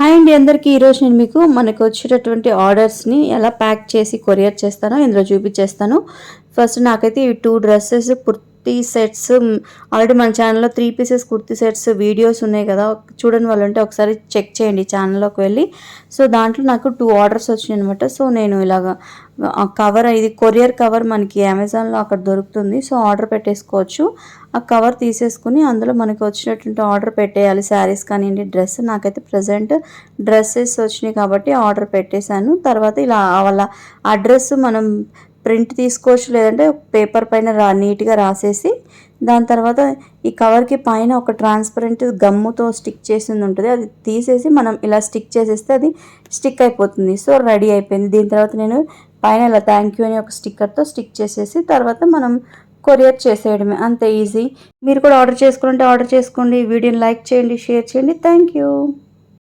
Hi అండి అందరికీ ఈరోజు నేను మీకు మనకు వచ్చేటటువంటి ఆర్డర్స్ని ఎలా ప్యాక్ చేసి కొరియర్ చేస్తానో ఇందులో చూపించేస్తాను. ఫస్ట్ నాకైతే ఈ 2 డ్రెస్సెస్ కుర్తీ సెట్స్ ఆల్రెడీ మన ఛానల్లో 3 పీసెస్ కుర్తీ సెట్స్ వీడియోస్ ఉన్నాయి కదా, చూడని వాళ్ళు ఉంటే ఒకసారి చెక్ చేయండి ఛానల్లోకి వెళ్ళి. సో దాంట్లో నాకు 2 ఆర్డర్స్ వచ్చినాయి అనమాట. సో నేను ఇలాగా కవర్, ఇది కొరియర్ కవర్ మనకి అమెజాన్లో అక్కడ దొరుకుతుంది. సో ఆర్డర్ పెట్టేసుకోవచ్చు. ఆ కవర్ తీసేసుకుని అందులో మనకి వచ్చినటువంటి ఆర్డర్ పెట్టేయాలి. శారీస్ కానివ్వండి, డ్రెస్. నాకైతే ప్రజెంట్ డ్రెస్సెస్ వచ్చినాయి కాబట్టి ఆర్డర్ పెట్టేశాను. తర్వాత ఇలా వాళ్ళ అడ్రస్ మనం ప్రింట్ తీసుకోవచ్చు, లేదంటే పేపర్ పైన నీట్గా రాసేసి దాని తర్వాత ఈ కవర్కి పైన ఒక ట్రాన్స్పరెంట్ గమ్ముతో స్టిక్ చేసింది ఉంటుంది, అది తీసేసి మనం ఇలా స్టిక్ చేసేస్తే అది స్టిక్ అయిపోతుంది. సో రెడీ అయిపోయింది. దీని తర్వాత నేను పైన ఇలా థ్యాంక్ యూ అని ఒక స్టిక్కర్తో స్టిక్ చేసేసి తర్వాత మనం కొరియర్ చేసేయడమే, అంతే ఈజీ. మీరు కూడా ఆర్డర్ చేసుకోవాలంటే ఆర్డర్ చేసుకోండి. వీడియోని లైక్ చేయండి, షేర్ చేయండి. Thank you.